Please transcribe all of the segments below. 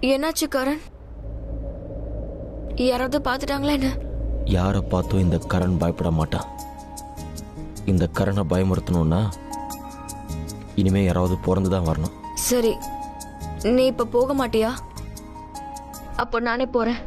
என்னாச்சு கரண்? யாராவது பார்த்துட்டாங்களா என்ன? யாரை பார்த்தும் இந்த கரண் பயப்பட மாட்டான். இந்த கரனை பயமுறுத்தணும்னா இனிமே யாராவது பிறந்துதான் வரணும். சரி, நீ இப்ப போக மாட்டியா? அப்போ நானே போறேன்.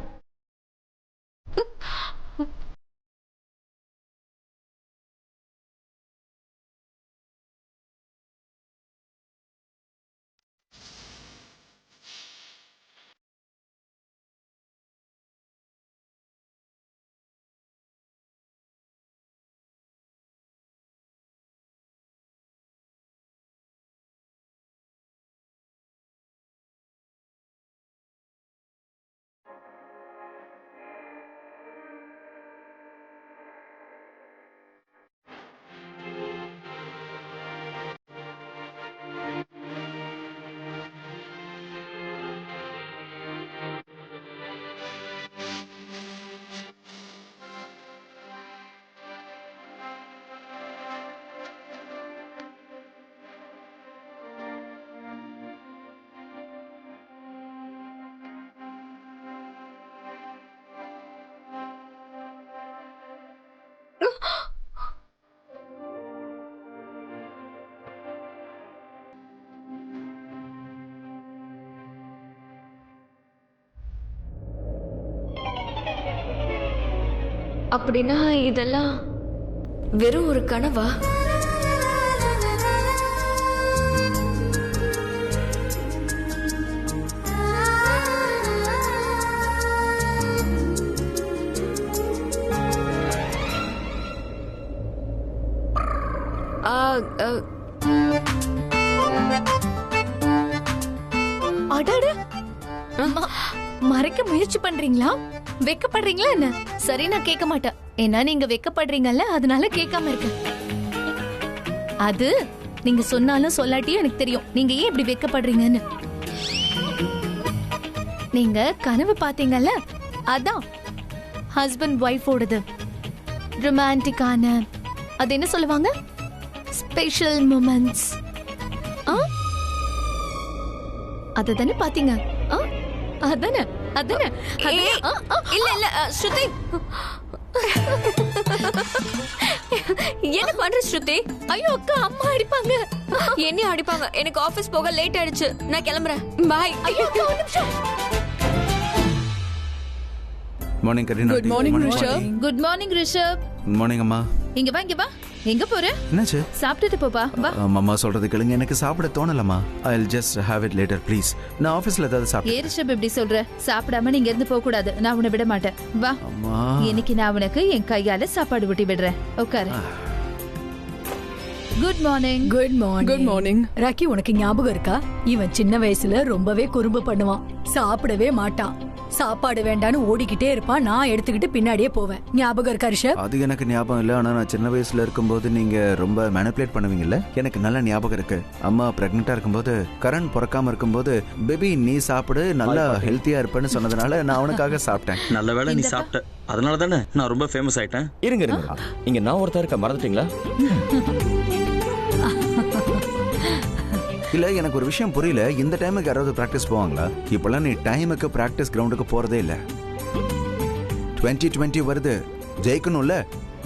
அப்படின்னா இதெல்லாம் வெறும் ஒரு கனவா? அடட, மறைக்க முயற்சி பண்றீங்களா? வெக்கப்படுறீங்களா என்ன? சரி, நான் கேட்க மாட்டேன். ஏன்னா நீங்க வெக்கப்படுறீங்கல்ல, அதனால கேட்காம இருக்கேன். அது நீங்க சொன்னாலும் சொல்லாட்டியும் எனக்கு தெரியும் நீங்க ஏன் இப்படி வெக்கப்படுறீங்கன்னு. நீங்க கனவு பாத்தீங்கல்ல, அதான் ஹஸ்பண்ட் ஒய்ஃபோடது ரொமான்டிக்கான, அது என்ன சொல்லுவாங்க, ஸ்பெஷல் மொமெண்ட்ஸ். அததானே பாத்தீங்க? அதானே அதானே? இல்ல இல்ல ஸ்ருதி, என்ன பண்ற ஸ்ருதி? ஐயோ அக்கா, அம்மா அடிப்பாங்க. என்ன அடிப்பாங்க? எனக்கு ஆபீஸ் போக லேட் ஆயிடுச்சு, நான் கிளம்புறேன். பாய். ஐயோ அக்கா, ஒரு நிமிஷம். Morning Kareena. Good morning Rishabh. Good morning Rishabh. Good morning அம்மா. இங்க வா, இங்க வா. எங்க போற? என்னாச்சு? சாப்பிட்டுட்டு போப்பா, வா. அம்மா சொல்றது கேளுங்க, எனக்கு சாப்பிட தோணலம்மா. I'll just have it later please. நான் ஆபீஸ்ல ஏதாவது சாப்பிட்டு. ஏ ரிஷப், இப்படி சொல்ற? சாப்பிடாம நீங்க இருந்து போக கூடாது. நான் உன்னை விட மாட்டேன். வா. அம்மா, இன்னைக்கு நான் உனக்கு என் கையால சாப்பாடு ஊட்டி விடுறேன். உட்காரு. Good morning. Good morning. Good morning. Rocky, உனக்கு ஞாபகம் இருக்கா? இவன் சின்ன வயசுல ரொம்பவே குறும்பு பண்ணுவான். சாப்பிடவே மாட்டான். சாப்பாடு வேண்டான்னு ஓடிக்கிட்டே இருப்பான். நான் எடுத்துக்கிட்டு பின்னாடியே போவேன். ஞாபகம் இருக்கா ரிஷப்? அது எனக்கு ஞாபகம் இல்ல. ஆனா நான் சின்ன வயசுல இருக்கும்போது நீங்க ரொம்ப மேனிபுலேட் பண்ணுவீங்கல்ல, எனக்கு நல்ல ஞாபகம் இருக்கு. அம்மா பிரெக்னெண்டா இருக்கும்போது, கரண் பிறக்காம இருக்கும்போது, பேபி நீ சாப்பிடு, நல்லா ஹெல்த்தியா இருப்பேன்னு சொன்னதுனால நான் அவனுக்காக சாப்பிட்டேன். நல்ல வேளை நீ சாப்பிட்ட, அதனால தானே நான் ரொம்ப ஃபேமஸ் ஆயிட்டேன். இருங்க இருங்க, இங்க நான் ஒருத்தர் இருக்க மறந்துட்டீங்களா? இல்ல, எனக்கு ஒரு விஷயம் புரியல. இந்த டைமுக்கு யாராவது பிராக்டிஸ் போவாங்களா? இப்பெல்லாம் நீ டைமுக்கு பிராக்டிஸ் கிரவுண்டுக்கு போறதே இல்ல. 2020 வருது, ஜெயிக்கணும்ல.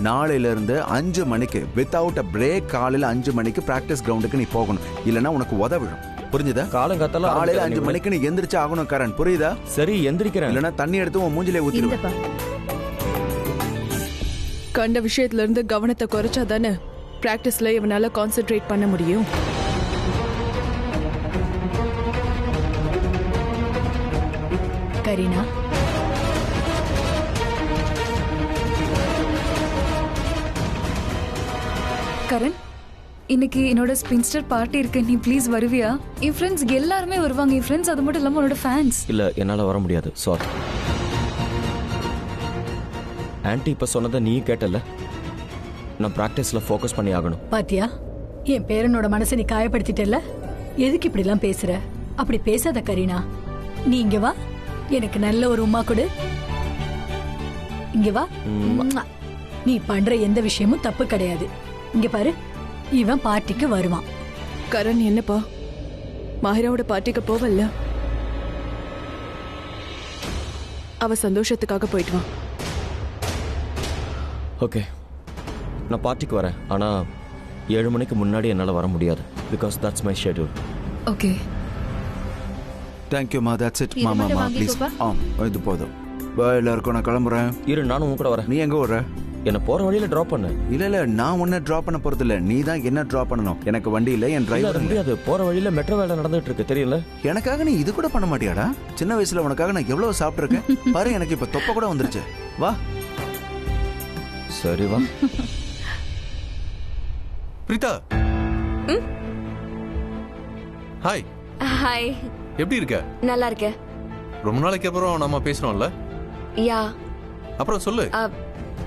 நாளையில இருந்து 5 மணிக்கு வித்தவுட் அ பிரேக் காலையில 5 மணிக்கு பிராக்டிஸ் கிரவுண்டுக்கு நீ போகணும். இல்லனா உனக்கு உதவிடும். புரிஞ்சுதா? காலங்காத்தால காலையில 5 மணிக்கு நீ எந்திரிச்சு ஆகணும் கரண், புரியுதா? சரி, எந்திரிக்கிறேன். இல்லனா தண்ணி எடுத்து உன் மூஞ்சிலே ஊத்திடுவேன். கண்ட விஷயத்துல இருந்து கவனத்தை குறைச்சாதானே பிராக்டிஸ்ல இவனால கான்சென்ட்ரேட் பண்ண முடியும். கரீனா, கரண், இன்னைக்கு என்னோட ஸ்பின்ஸ்டர் பார்ட்டி இருக்கு. நீ ப்ளீஸ் வருவியா? என் ஃப்ரெண்ட்ஸ் எல்லாருமே வருவாங்க. என் ஃப்ரெண்ட்ஸ் அது மட்டும் இல்லாம உன்னோட ஃபேன்ஸ். இல்ல, என்னால வர முடியாது, சாரி. ஆன்ட்டி இப்ப சொன்னதை நீ கேட்டல, நான் பிராக்டிஸ்ல ஃபோக்கஸ் பண்ணி ஆகணும். பாத்தியா, என் பேரனோட மனசை நீ காயப்படுத்திட்டல. எதுக்கு இப்படி எல்லாம் பேசுற? அப்படி பேசாத கரீனா. நீ இங்க வா, எனக்கு நல்ல ஒரு உம்மா கொடு. இங்க வா. நீ பண்ற எந்த விஷயமும் தப்பு கிடையாது. இங்க பாரு, இவன் பார்ட்டிக்கு வருவான். கரண், என்னப்பா மாஹிராவோட பார்ட்டிக்கு போவல்ல? அவ சந்தோஷத்துக்காக போயிட்டு வா. ஓகே, நான் பார்ட்டிக்கு வரேன். ஆனால் 7 மணிக்கு முன்னாடி என்னால் வர முடியாது. Because that's my schedule. Okay, தேங்க்யூம்மா, தட்ஸ் இட். இது மாமா மட்டும் ப்ளீஸ். வாங்கிக்கோப்பா. இது போதும். எல்லாருக்கும் நான் கிளம்புறேன். இரு, நானும் உன் கூட வரேன். நீ எங்க வர்ற? என்னை போகிற வழியில் ட்ராப் பண்ணு. இல்ல நான் உன்னை டிராப் பண்ண போறது இல்ல, நீ தான் என்ன டிராப் பண்ணணும். எனக்கு வண்டி இல்ல, என் இல்ல, அது டிரைவர் இல்ல. முடியாது. போகிற வழியில் மெட்ரோ வேலை நடந்துட்டு இருக்கு, தெரியல. எனக்காக நீ இது கூட பண்ண மாட்டியாடா? சின்ன வயசுல உனக்காக நான் எவ்வளவு சாப்பிட்டுருக்கேன் பாரு. எனக்கு இப்ப தொப்பை கூட வந்துருச்சு. வா. சரி வா. பிரீதா, ஹாய். ஹாய், எப்படி இருக்க? நல்லா இருக்கேன். ரொம்ப நாளைக்கு அப்புறம் நாம பேசணும்ல. யா. அப்புறம் சொல்லு,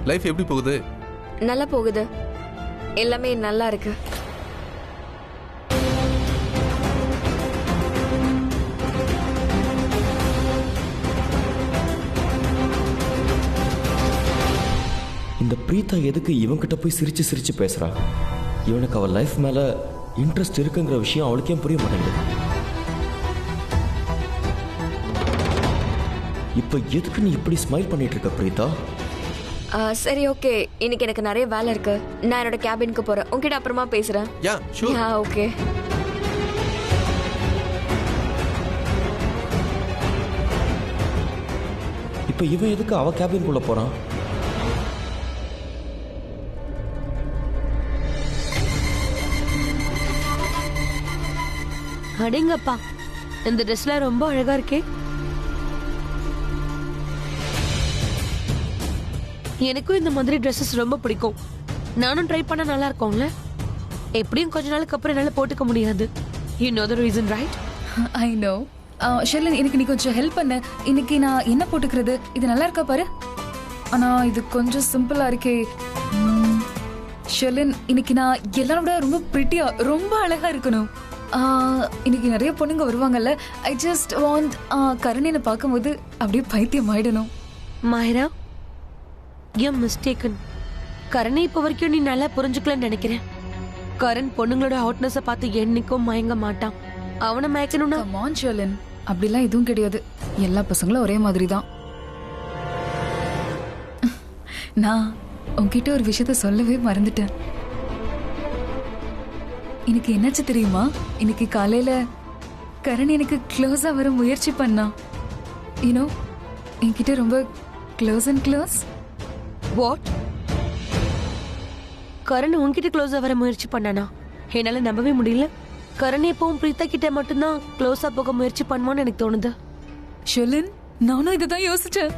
லைஃப் எப்படி போகுது? நல்லா போகுது, எல்லாமே நல்லா இருக்கு. இந்த பிரீதா எதுக்கு இவன்கிட்ட போய் சிரிச்சு சிரிச்சு பேசுறா? இவனுக்கு அவள் லைஃப் மேல இன்ட்ரெஸ்ட் இருக்குங்கிற விஷயம் அவளுக்கே புரிய மாட்டேங்குது. இப்ப எதுக்கு நீ இப்படி ஸ்மைல் பண்ணிட்டு இருக்க பிரீதா? சரி, ஓகே. இன்னைக்கு எனக்கு நிறைய வேலை இருக்கு. நான் என்னோட கேபினுக்கு போறேன். உன்கிட்ட அப்புறமா பேசுறேன். யா, ஷூர். யா, ஓகே. இப்ப இவன் எதுக்கு அவ கேபின்குள்ள போறான்? அடேங்கப்பா, இந்த ட்ரெஸ்ல ரொம்ப அழகா இருக்கே. எனக்கும் இந்த மாதிரி ட்ரெஸ்ஸஸ் ரொம்ப பிடிக்கும். நானும் ட்ரை பண்ண நல்லா இருக்கும்ல. எப்படியும் கொஞ்ச நாளுக்கு அப்புறம் என்னால போட்டுக்க முடியாது. You know the reason, right? I know. Sherlin, எனக்கு நீ கொஞ்சம் ஹெல்ப் பண்ணு. இன்னைக்கு நான் என்ன போட்டுக்கிறது? இது நல்லா இருக்கா பாரு. ஆனா இது கொஞ்சம் சிம்பிளா இருக்கே. ஷெர்லின், இன்னைக்கு நான் எல்லாரோட ரொம்ப பிரிட்டியா, ரொம்ப அழகா இருக்கணும். இன்னைக்கு நிறைய பொண்ணுங்க வருவாங்கல்ல. ஐ ஜஸ்ட் வாண்ட் கரணினை பார்க்கும்போது அப்படியே பைத்தியம் ஆயிடணும். மாயரா, யூ மிஸ்டேக்கன். கரணை இப்ப வரைக்கும் நீ நல்லா புரிஞ்சுக்கலன்னு நினைக்கிறேன். கரண் பொண்ணுங்களோட ஹாட்னஸை பார்த்து என்னைக்கும் மயங்க மாட்டான். அவனை மயக்கணும்னா கம் ஆன் ஷெர்லின், அப்படிலாம் எதுவும் கிடையாது. எல்லா பசங்களும் ஒரே மாதிரி தான். நான் உன்கிட்ட ஒரு விஷயத்த சொல்லவே மறந்துட்டேன். எனக்கு என்னாச்சு தெரியுமா? இன்னைக்கு காலையில கரண் எனக்கு க்ளோஸா வர முயற்சி பண்ணான். யூனோ, என்கிட்ட ரொம்ப close and close. What? Karan உன்கிட்ட க்ளோஸா வர முயற்சி பண்ணானா? என்னால நம்பவே முடியல. கரண் எப்பவும் பிரீதா கிட்ட மட்டும்தான் க்ளோஸா போக முயற்சி பண்ணுவான்னு எனக்கு தோணுது. ஷெர்லின், நானும் இதுதான் யோசிச்சேன்.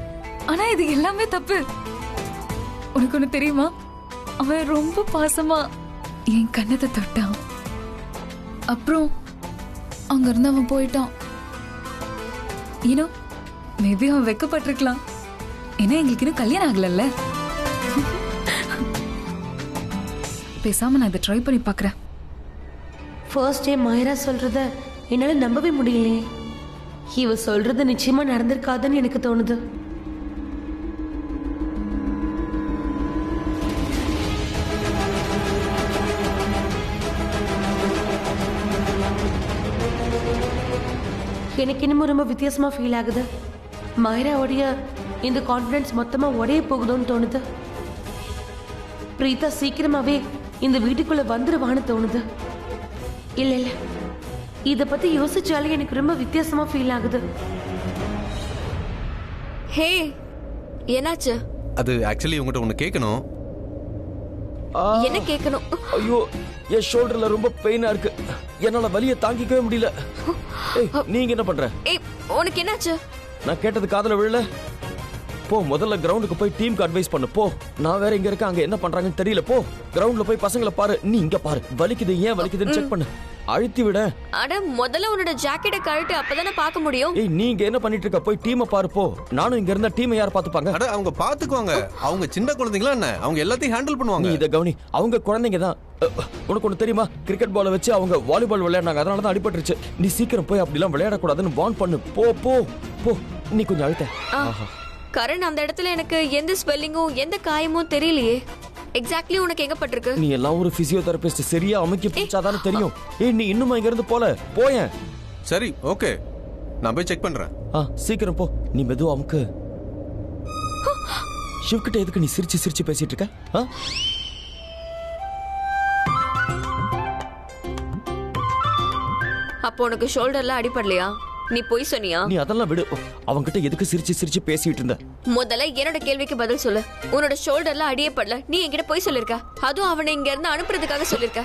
ஆனா இது எல்லாமே தப்பு. உனக்கு ஒண்ணு தெரியுமா? அவன் ரொம்ப பாசமா என் கண்ணத்தை தொட்டான். அப்புறம் அங்க இருந்து அவன் போயிட்டான். யூனோ, மேபி அவன் வெக்கப்பட்டிருக்கலாம். ஏன்னா எங்களுக்கு இன்னும் கல்யாணம் ஆகலல்ல. பேசாம நான் இதை ட்ரை பண்ணி பாக்குறேன். ஃபர்ஸ்ட் டே மாயரா சொல்றத என்னால நம்பவே முடியலையே. இவ சொல்றது நிச்சயமா நடந்திருக்காதுன்னு எனக்கு தோணுது. எனக்கு இன்னமும் ரொம்ப வித்தியாசமா ஃபீல் ஆகுது. மாயராவுடைய இந்த கான்ஃபிடன்ஸ் மொத்தமா உடைய போகுதோன்னு தோணுது. பிரீதா சீக்கிரமாவே இந்த வீட்டுக்குள்ள வந்துருவான்னு தோணுது. இல்ல இல்ல, இத பத்தி யோசிச்சாலே எனக்கு ரொம்ப வித்தியாசமா ஃபீல் ஆகுது. ஹே, என்னாச்சு? அது ஆக்சுவலி உங்ககிட்ட ஒன்னு கேட்கணும். என்ன கேட்கணும்? ஐயோ, என் ஷோல்டர்ல ரொம்ப பெயினா இருக்கு. என்னால வலியை தாங்கிக்கவே முடியல. ஏய், நீங்க என்ன பண்ற? ஏய், உனக்கு என்னாச்சு? நான் கேட்டது காதுல விழல. போ, முதல்ல கிரவுண்டுக்கு போய் டீமுக்கு அட்வைஸ் பண்ணு. போ, நான் வேற இங்க இருக்க, அங்க என்ன பண்றாங்கன்னு தெரியல. போ, கிரவுண்ட்ல போய் பசங்களை பாரு. நீ இங்க பாரு, வலிக்குது, ஏன் வலிக்குதுன்னு செக் பண்ணு. அழுத்தி விட. அட, முதல்ல உன்னோட ஜாக்கெட்டை கழட்டு, அப்பதானே பார்க்க முடியும். ஏய், நீ இங்க என்ன பண்ணிட்டு இருக்க? போய் டீமை பாரு. போ, நானும் இங்க இருந்தா டீமை யார் பாத்துப்பாங்க? அட, அவங்க பாத்துக்குவாங்க. அவங்க சின்ன குழந்தைங்களா என்ன? அவங்க எல்லாத்தையும் ஹேண்டில் பண்ணுவாங்க. நீ இத கவனி. அவங்க குழந்தைங்க தான். உனக்கு ஒண்ணு தெரியுமா? கிரிக்கெட் பாலை வச்சு அவங்க வாலிபால் விளையாடுனாங்க, அதனால தான் அடிபட்டுருச்சு. நீ சீக்கிரம் போய் அப்படிலாம் விளையாடக்கூடாதுன்னு வார்ன் பண்ணு. போ போ போ. நீ கொஞ்சம் அழுத்த. கரண், அந்த இடத்துல எனக்கு எந்த ஸ்வெல்லிங்கும் எந்த காயமும் தெரியலையே. எக்ஸாக்ட்லி உனக்கு எங்க பட்டிருக்கு? நீ எல்லாம் ஒரு பிசியோதெரபிஸ்ட், சரியா அமைக்க பிடிச்சாதானே தெரியும். ஏய், நீ இன்னுமா இங்க இருந்து போல? போயேன். சரி, ஓகே, நான் போய் செக் பண்றேன். சீக்கிரம் போ. நீ மெதுவா அமுக்கு. சிவ் கிட்ட எதுக்கு நீ சிரிச்சு சிரிச்சு பேசிட்டு இருக்க? அப்போ உனக்கு ஷோல்டர்ல அடிபடலையா? நீ போய் சொன்னியா? நீ அதெல்லாம் விடு. அவன்கிட்ட எதுக்கு சிரிச்சு சிரிச்சு பேசிட்டு இருந்த? முதல்ல என்னோட கேள்விக்கு பதில் சொல்லு. உன்னோட ஷோல்டர்ல அடியே படல, நீ என்கிட்ட போய் சொல்லிருக்க. அதுவும் அவனை இங்க இருந்து அனுப்புறதுக்காக சொல்லிருக்க.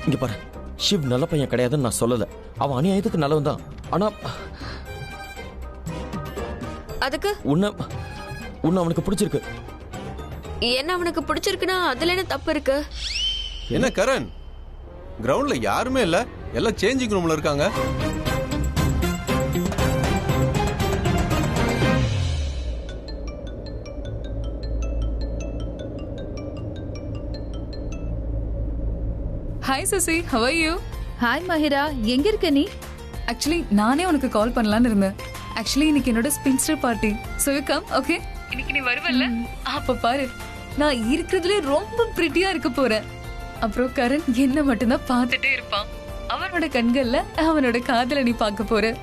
இங்க பாரு, சிவ் நல்ல பையன் கிடையாதுன்னு நான் சொல்லல. அவன் அநியாயத்துக்கு நல்லவன் தான். ஆனா அதுக்கு உன்னை அவனுக்கு பிடிச்சிருக்கு. என்ன அவனுக்கு பிடிச்சிருக்குன்னா அதுல என்ன தப்பு இருக்கு? என்ன கரண், கிரவுண்ட்ல யாருமே இல்ல, எல்லாம் சேஞ்சிங் ரூம்ல இருக்காங்க. Hi Sasi, how are you? Hi Mahira, எங்க இருக்க நீ? ஆக்சுவலி நானே உனக்கு கால் பண்ணலாம்னு இருந்தேன். ஆக்சுவலி இன்னைக்கு என்னோட spinster party. So you come, okay? இன்னைக்கு நீ வருவல்ல? அப்ப பாரு, நான் இருக்கிறதுலே ரொம்ப பிரிட்டியா இருக்க போறேன். அப்புறம் கரண் என்ன மட்டும்தான் பார்த்துட்டே இருப்பான். அவனோட கண்கள்ல அவனோட காதலை நீ பார்க்க போற.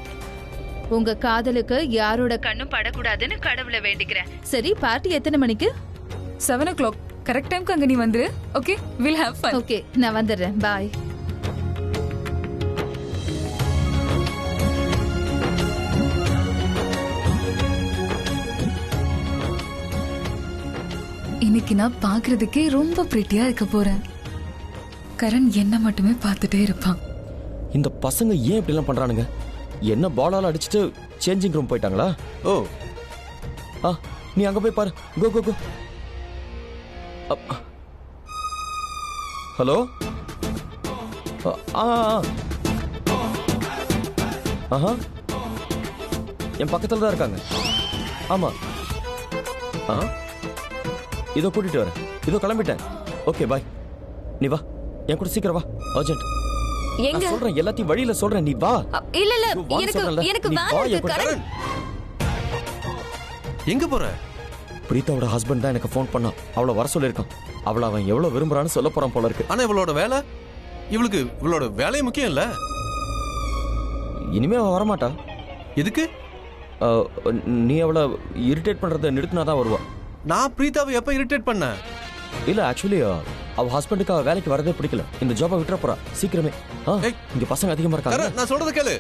உங்க காதலுக்கு யாரோட கண்ணும் படக்கூடாதுன்னு கடவுளை வேண்டிக்கிறேன். சரி, பார்ட்டி எத்தனை மணிக்கு? 7 o'clock. கரெக்ட் டைம்க்கு அங்க நீ வந்துரு. Okay, will have fun. Okay, நான் வந்துடுறேன். பாய். இன்னைக்கு நான் பாக்குறதுக்கே ரொம்ப பிரிட்டியா இருக்க போறேன். கரண் என்ன மட்டுமே பார்த்துட்டே இருப்பான். இந்த பசங்க ஏன் இப்படி எல்லாம் பண்றானுங்க? என்ன பாலால அடிச்சிட்டு சேஞ்சிங் ரூம் போயிட்டாங்களா? ஓ, நீ அங்க போய் பாரு. கோ கோ கோ. ஹலோ. என் பக்கத்துல தான் இருக்காங்க. ஆமா. இதோ கூட்டிட்டு வரேன். இதோ கிளம்பிட்டேன். ஓகே, பாய். நீ வா, என் கூட சீக்கிரம் வா. அர்ஜென்ட். எங்க சொல்றேன், எல்லாத்தையும் வழியில சொல்றேன். நீ வா. இல்ல எனக்கு வேலை இருக்கு. கரண், எங்க போற? பிரீத்தாவோட ஹஸ்பண்ட் தான் எனக்கு ஃபோன் பண்ணா. அவளை வர சொல்லிருக்கான். அவளை அவன் எவ்வளவு விரும்புறான்னு சொல்ல போறான் போல இருக்கு. ஆனா இவளோட வேலை, இவளோட வேலை முக்கியம் இல்ல. இனிமே அவன் வரமாட்டா. எதுக்கு? நீ அவளை இரிட்டேட் பண்றதை நிறுத்தினாதான் வருவா. நான் பிரீத்தாவை எப்ப இரிட்டேட் பண்ண? இல்ல, ஆக்சுவலி அவ ஹஸ்பண்டுக்கு அவ வேலைக்கு வரதே பிடிக்கல. இந்த ஜாபை விட்டுற போறா சீக்கிரமே. இங்க பசங்க அதிகமா இருக்காங்க. நான் சொல்றத கேளு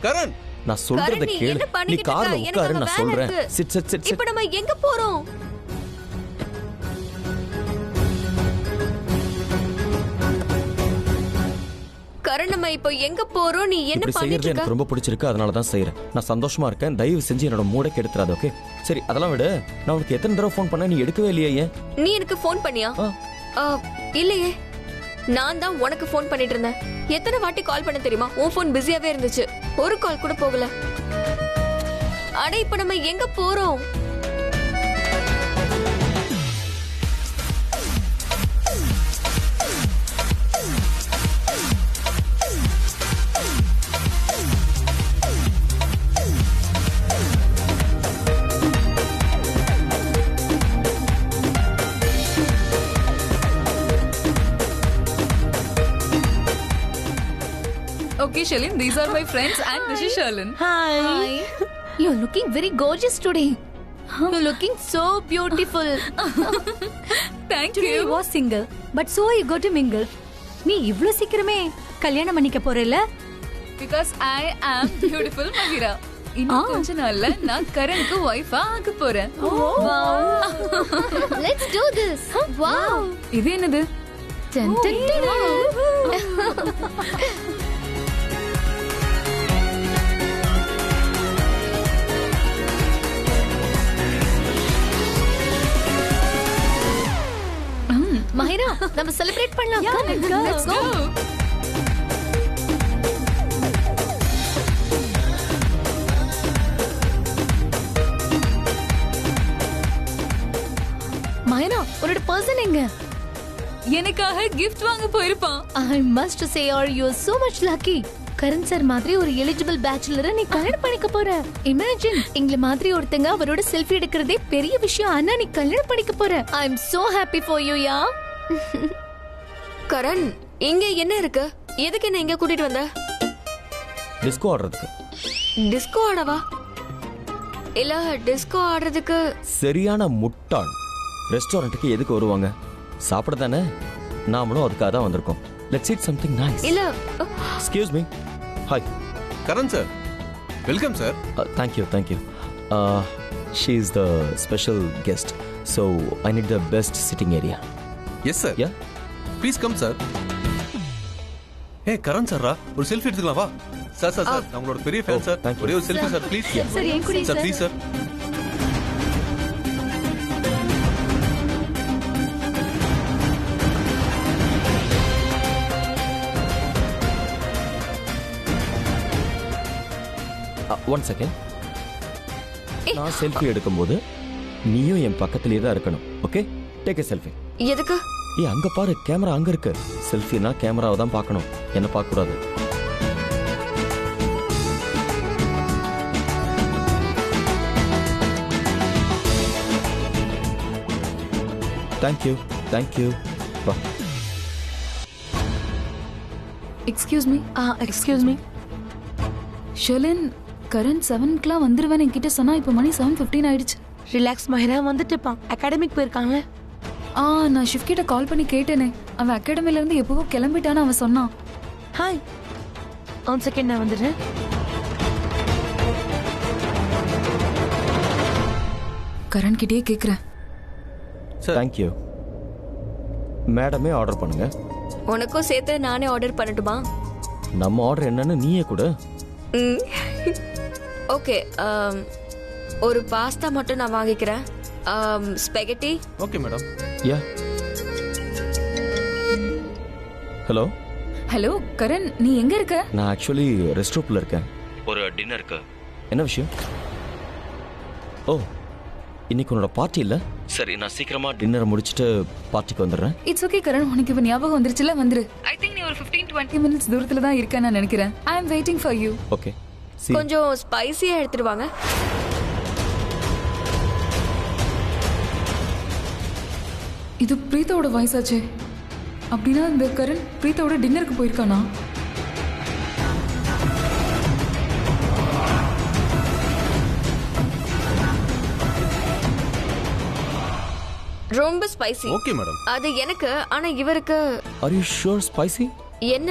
கரண். நான் சொல்றத கேளு. நீ கார்ல உட்காரு, நான் சொல்றேன். Sit sit sit. இப்போ நம்ம எங்க போறோம்? கரண், நம்ம இப்போ எங்க போறோம்? நீ என்ன பண்ணிட்டு இருக்க? எனக்கு ரொம்ப பிடிச்சிருக்கு, அதனால தான் செய்றேன். நான் சந்தோஷமா இருக்கேன். தயவு செஞ்சு என்னோட மூடை கெடுத்துறாத. ஓகே? சரி, அதெல்லாம் விடு. நான் உனக்கு எத்தனை தடவை ஃபோன் பண்ண, நீ எடுக்கவே இல்லையே. ஏன்? நீ எனக்கு ஃபோன் பண்ணியா? இல்லையே, நான் தான் உனக்கு ஃபோன் பண்ணிட்டு இருந்தேன். எத்தனை வாட்டி கால் பண்ண தெரியுமா? உன் ஃபோன் பிஸியாவே இருந்துச்சு, ஒரு கால் கூட போகல. அட, இப்ப நம்ம எங்க போறோம்? Okay, Shalin, these are my friends and this is Shalin. Hi. You're looking very gorgeous today. You're looking so beautiful. Thank Today you. you was single, but so you got to mingle. நீ இவ்ளோ சீக்கிரமே கல்யாணம் பண்ணிக்க போறேல? Because I am beautiful, Mahira. இன்னும் கொஞ்ச நாள்ல நான் கரனுக்கு வைஃபா ஆக போறேன். Wow. Let's do this. Wow. இது என்னது? Dun, dun, dun, dun. Mahira, நம்ம செலிப்ரேட் பண்ணலாம். Let's go. மஹிரா, உன்னோட பர்சன் எங்க? எனக்காக gift வாங்க போயிருப்பான். I must say you're so much lucky. Karan sir மாதிரி ஒரு எலிஜிபிள் பேச்சுலரை நீ கல்யாணம் பண்ணிக்க போற. இமேஜின், எங்களை மாதிரி ஒருத்தங்க அவரோட செல்ஃபி எடுக்கிறதே பெரிய விஷயம். ஆனா நீ கல்யாணம் பண்ணிக்க போற. I am so happy for you, யா. கரண், இங்க என்ன இருக்கு? எதுக்கு என்ன இங்க கூட்டிட்டு வந்த? டிஸ்கோ ஆடுறதுக்கு. டிஸ்கோ ஆடவா? இல்ல டிஸ்கோ ஆடுறதுக்கு. சரியான முட்டாள். ரெஸ்டாரண்ட்டுக்கு எதுக்கு வருவாங்க? சாப்பிட தானே. நாமளும் அதுக்காக தான் வந்திருக்கோம். Let's eat something nice. இல்ல. Excuse me. Hi Karan sir, welcome sir. Thank you. She is the special guest, so I need the best sitting area. Yes sir. Ya please come sir. ஏ கரண் சார்ரா, ஒரு செல்ஃபி எடுத்துக்கலாம் வா. Sir sir sir, நான் உங்களோட பெரிய fan sir. ஒரே ஒரு செல்ஃபி சார் ப்ளீஸ். சார் ஏன் கூட sir please sir. One second. நான் செல்ஃபி எடுக்கும்போது நீயும் என் பக்கத்திலேயே தான் இருக்கணும். Okay, take a selfie. எதுக்கு? அங்க பாரு, கேமரா அங்க இருக்கு. செல்ஃபினா கேமராவை தான் பார்க்கணும், என்ன பார்க்க கூடாது. தேங்க்யூ. வா. Excuse me. Excuse me. Sherlin, Karan 7க்குலாம் வந்துருவேன் என்கிட்ட சொன்னா. இப்போ மணி 7:15 ஆயிடுச்சு. ரிலாக்ஸ் மஹிரா வந்துட்டு இருப்பான். அகாடமிக் போயிருக்காங்க. நான் ஷிஃப்ட் கிட்ட கால் பண்ணி கேட்டேனே. அவன் அகாடமில இருந்து எப்பவோ கிளம்பிட்டான்னு அவன் சொன்னான். ஹாய், ஒன் செகண்ட், நான் வந்துடுறேன். கரண் கிட்டே கேக்குறேன். தேங்க்யூ. மேடமே ஆர்டர் பண்ணுங்க. உனக்கும் சேர்த்து நானே ஆர்டர் பண்ணட்டுமா? நம்ம ஆர்டர் என்னன்னு நீயே கூட. ஓகே, ஒரு பாஸ்தா மட்டும் நான் வாங்கிக்கிறேன். Spaghetti. Okay madam. Ya. Hello. Hello Karan, நீ எங்க இருக்க? நான் ஆக்சுவலி ரெஸ்ட் ரூம்ல இருக்கேன். ஒரு டின்னருக்கு. என்ன விஷயம்? ஓ, இன்னைக்கு உன்னோட பார்ட்டி இல்ல? சரி, நான் சீக்கிரமா டின்னர் முடிச்சிட்டு பார்ட்டிக்கு வந்துடுறேன். இட்ஸ் ஓகே கரண், உனக்கு இப்ப ஞாபகம் வந்துருச்சுல, வந்துரு. ஐ திங்க் நீ ஒரு 15-20 மினிட்ஸ் தூரத்துல தான் இருக்கேன்னு நான் நினைக்கிறேன். I am waiting for you. Okay. கொஞ்சம் ஸ்பைசியா எடுத்துட்டு வாங்க. இது பிரீத்தாவோட வாய்ஸ் ஆச்சே. அப்படின்னா இந்த கரண் பிரீத்தாவோட டின்னருக்கு போயிருக்கானா? ரொம்ப ஸ்பைசி. Okay madam. அது எனக்கு, ஆனா இவருக்கு. R you sure spicy? என்ன?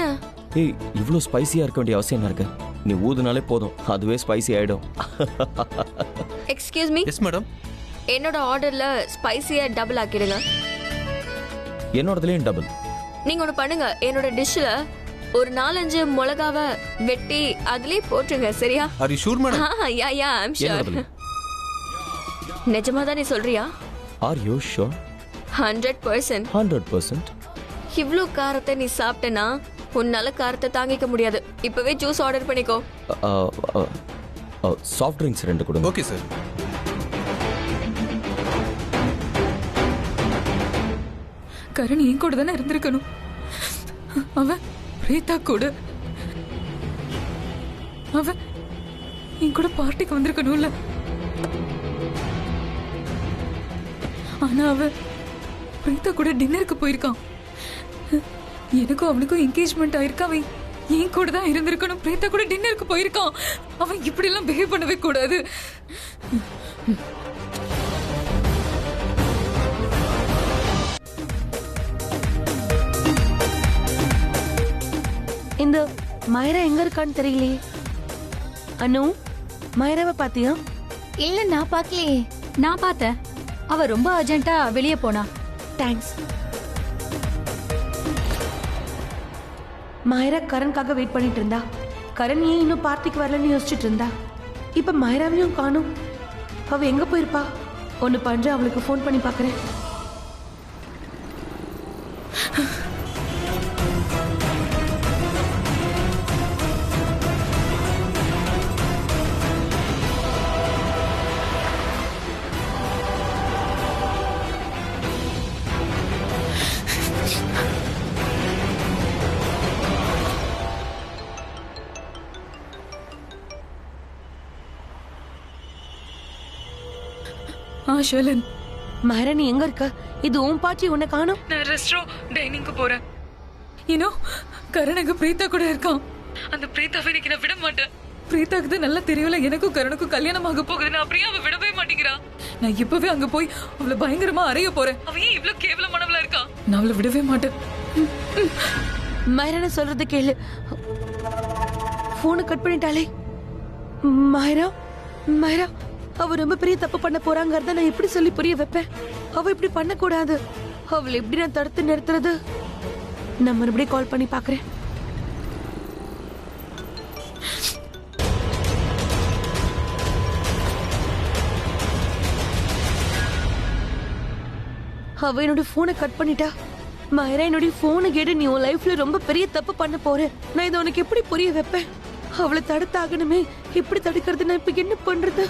ஏய், இவ்ளோ ஸ்பைசியா இருக்க வேண்டிய அவசியம் என்ன இருக்கு? நீ ஊதுனாலே போதும், அதுவே ஸ்பைசி ஆயிடும். Excuse me. Yes madam. என்னோட ஆர்டர்ல ஸ்பைசியா டபுள் ஆக்கிடுங்க. என்னோடதுலயும் டபுள். நீங்க ஒன்று பண்ணுங்க, என்னோட டிஷ்ல ஒரு 4-5 மிளகாவை வெட்டி அதுலயே போட்டுருங்க, சரியா? Are you sure madam? Ya I am sure. நிஜமா தான் நீ சொல்றியா? Are you sure? 100%. 100%. இவ்ளோ காரத்தை நீ சாப்பிட்டனா உன்னால காரத்தை தாங்கிக்க முடியாது. இப்பவே ஜூஸ் ஆர்டர் பண்ணிக்கோ. சாஃப்ட் ட்ரிங்க்ஸ் 2 கொடுங்க. Okay sir. கரண் என் கூட தானே இருந்திருக்கணும். அவன் பிரீத்தா கூட, அவன் என் கூட பார்ட்டிக்கு வந்திருக்கணும்ல. ஆனா அவன் பிரீத்தா கூட டின்னருக்கு போயிருக்கான். எனக்கும் அவனுக்கும் என்கேஜ்மெண்ட் ஆயிருக்கா. அவன் என் கூட தான் இருந்திருக்கணும். பிரீத்தா கூட டின்னருக்கு போயிருக்கான். அவன் இப்படி எல்லாம் பிஹேவ் பண்ணவே கூடாது. இந்த மயரா எங்க இருக்கான்னு தெரியலையே. அனு, மயராவை பாத்தியா? இல்ல, நான் பார்க்கலையே. நான் பார்த்தேன். அவ ரொம்ப அர்ஜென்ட்டா வெளியே போனா. தேங்க்ஸ். மயரா கரண்காக வெயிட் பண்ணிட்டு இருந்தா. கரண் ஏன் இன்னும் பார்ட்டிக்கு வரலன்னு யோசிச்சுட்டு இருந்தா. இப்ப மயராவையும் காணும். அவ எங்க போயிருப்பா? ஒன்னு பண்ற, அவளுக்கு ஃபோன் பண்ணி பாக்குறேன். ஷர்லின், மயரா நீ எங்க இருக்க? இது உன் பார்ட்டி, உன்னை காணும். நான் ரெஸ்டாரண்ட் டைனிங்க்கு போறேன். கரண் அங்க பிரீத்தா கூட இருக்கான். அந்த பிரீத்தாவை இன்னைக்கு நான் விட மாட்டேன். பிரீதாக்கு தான் நல்லா தெரியல எனக்கும் கரணுக்கும் கல்யாணம் ஆக போகுதுன்னு அப்படியே அவ விடவே மாட்டேங்கிறா. நான் இப்பவே அங்க போய் அவளை பயங்கரமா அறைய போறேன். அவ ஏன் இவ்ளோ கேவலமானவளா இருக்கா? நான் அவளை விடவே மாட்டேன். மாயரா சொல்றது கேளு. போனை கட் பண்ணிட்டாளே. மாயரா மாயரா அவ ரொம்ப பெரிய தப்பு பண்ண போறாங்கறத நான் எப்படி சொல்லி புரிய வைப்பேன்? அவ இப்படி பண்ண கூடாது. அவளை எப்படி நான் தடுத்து நிறுத்துறது? நான் மறுபடியும் கால் பண்ணி பாக்குறேன். அவ என்னோட போனை கட் பண்ணிட்டா. மாயரா என்னோட போனை கேட்டு நீ உன் லைஃப்ல ரொம்ப பெரிய தப்பு பண்ண போற. நான் இதை உனக்கு எப்படி புரிய வைப்பேன்? அவளை தடுத்தாகணுமே. எப்படி தடுக்கிறது? நான் இப்ப என்ன பண்றது?